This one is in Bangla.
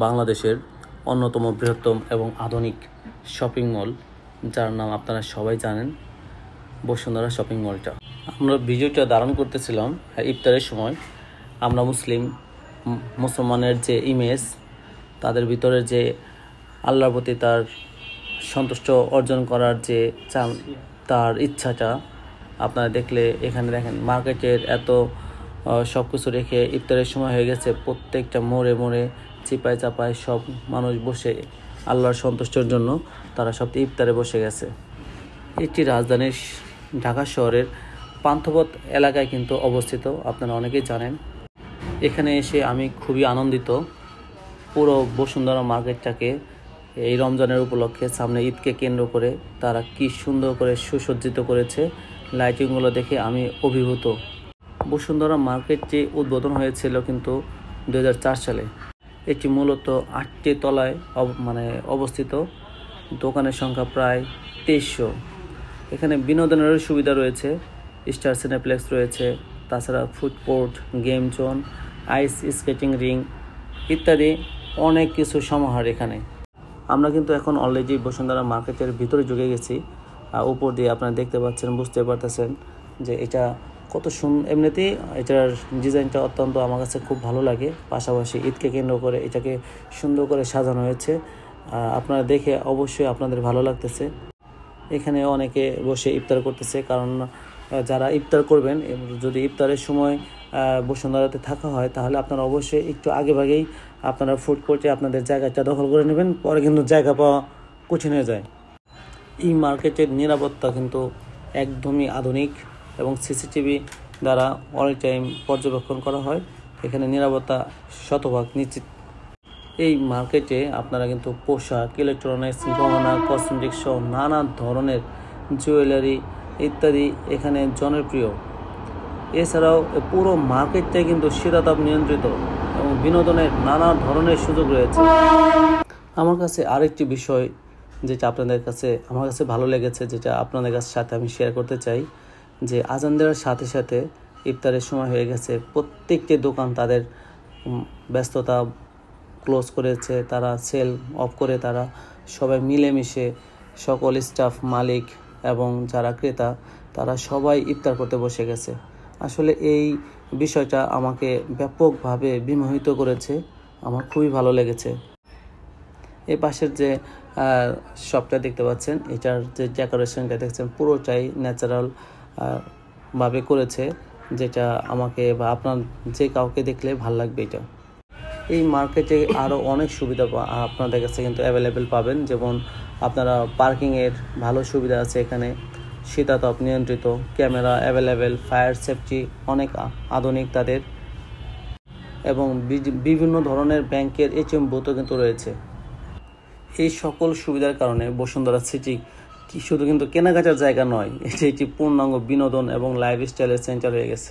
বাংলাদেশের অন্যতম বৃহত্তম এবং আধুনিক শপিং মল, যার নাম আপনারা সবাই জানেন, বসুন্ধরা শপিং মলটা। আমরা ভিডিওটা ধারণ করতেছিলাম ইফতারের সময়। আমরা মুসলমানের যে ইমেজ, তাদের ভিতরে যে আল্লাহর প্রতি তার সন্তুষ্ট অর্জন করার যে তার ইচ্ছাটা আপনারা দেখলে এখানে দেখেন, মার্কেটের এত সব কিছু রেখে ইফতারের সময় হয়ে গেছে। প্রত্যেকটা মোড়ে মোড়ে চিপায় চাপায় সব মানুষ বসে আল্লাহর সন্তুষ্টির জন্য তারা সব ইফতারে বসে গেছে। এটি রাজধানীর ঢাকা শহরের পান্থপথ এলাকায় কিন্তু অবস্থিত, আপনারা অনেকেই জানেন। এখানে এসে আমি খুবই আনন্দিত। পুরো বসুন্ধরা মার্কেটটাকে এই রমজানের উপলক্ষে সামনে ঈদকে কেন্দ্র করে তারা কি সুন্দর করে সুসজ্জিত করেছে। লাইটিংগুলো দেখে আমি অভিভূত। বসুন্ধরা মার্কেটটি উদ্বোধন হয়েছিল কিন্তু 2004 সালে। এটি মূলত 8টি তলায় অবস্থিত। দোকানের সংখ্যা প্রায় 2300। এখানে বিনোদনের সুবিধা রয়েছে, স্টার সিনেপ্লেক্স রয়েছে, তাছাড়া food court, game zone, ice skating rink ইত্যাদি অনেক কিছু সমাহার এখানে। আমরা কিন্তু এখন অলরেডি বসুন্ধরা মার্কেটের ভিতরে ঢুকে গেছি। উপর দিয়ে আপনারা দেখতে পাচ্ছেন, বুঝতে পারতেছেন যে এটা কত সুন্দর। এমনিতেই এটার ডিজাইনটা অত্যন্ত আমার কাছে খুব ভালো লাগে। পাশাপাশি ঈদকে কেন্দ্র করে এটাকে সুন্দর করে সাজানো হয়েছে। আপনারা দেখে অবশ্যই আপনাদের ভালো লাগতেছে। এখানে অনেকে বসে ইফতার করতেছে, কারণ যারা ইফতার করবেন, যদি ইফতারের সময় বসুন্ধরাতে থাকা হয় তাহলে আপনারা অবশ্যই একটু আগেভাগেই আপনারা ফুড কোর্টে আপনাদের জায়গাটা দখল করে নেবেন, পরে কিন্তু জায়গা পাওয়া কঠিন হয়ে যায়। এই মার্কেটের নিরাপত্তা কিন্তু একদমই আধুনিক এবং সিসিটিভি দ্বারা অল টাইম পর্যবেক্ষণ করা হয়। এখানে নিরাপত্তা শতভাগ নিশ্চিত। এই মার্কেটে আপনারা কিন্তু পোশাক, ইলেকট্রনিক্স, গহনা, কসমেটিক্স সহ নানা ধরনের জুয়েলারি ইত্যাদি এখানে জনপ্রিয়। এছাড়াও পুরো মার্কেটটাই কিন্তু শীতাতাপ নিয়ন্ত্রিত এবং বিনোদনের নানা ধরনের সুযোগ রয়েছে। আমার কাছে আরেকটি বিষয় যেটা আমার কাছে ভালো লেগেছে, যেটা আপনাদের সাথে আমি শেয়ার করতে চাই, যে আজান দেওয়ার সাথে সাথে ইফতারের সময় হয়ে গেছে, প্রত্যেকটি দোকান তাদের ব্যস্ততা ক্লোজ করেছে, তারা সেল অফ করে তারা সবাই মিলেমিশে সকল স্টাফ, মালিক এবং যারা ক্রেতা তারা সবাই ইফতার করতে বসে গেছে। আসলে এই বিষয়টা আমাকে ব্যাপকভাবে বিমোহিত করেছে, আমার খুবই ভালো লেগেছে। এই পাশের যে শপটা দেখতে পাচ্ছেন, এটার যে ডেকোরেশনটা দেখছেন পুরোটাই ন্যাচারাল ভাবে করেছে, যেটা আমাকে বা আপনার যে কাউকে দেখলে ভাল লাগবে। এটা এই মার্কেটে আরও অনেক সুবিধা আপনাদের কাছে কিন্তু অ্যাভেলেবেল পাবেন। যেমন আপনারা পার্কিংয়ের ভালো সুবিধা আছে এখানে, শীতাতপ নিয়ন্ত্রিত, ক্যামেরা অ্যাভেলেবেল, ফায়ার সেফটি অনেক আধুনিক তাদের, এবং বিভিন্ন ধরনের ব্যাংকের এটিএম বুথও কিন্তু রয়েছে। এই সকল সুবিধার কারণে বসুন্ধরা সিটি শুধু কিন্তু কেনাকাটার জায়গা নয়, এটি একটি পূর্ণাঙ্গ বিনোদন এবং লাইফস্টাইলের সেন্টার হয়ে গেছে।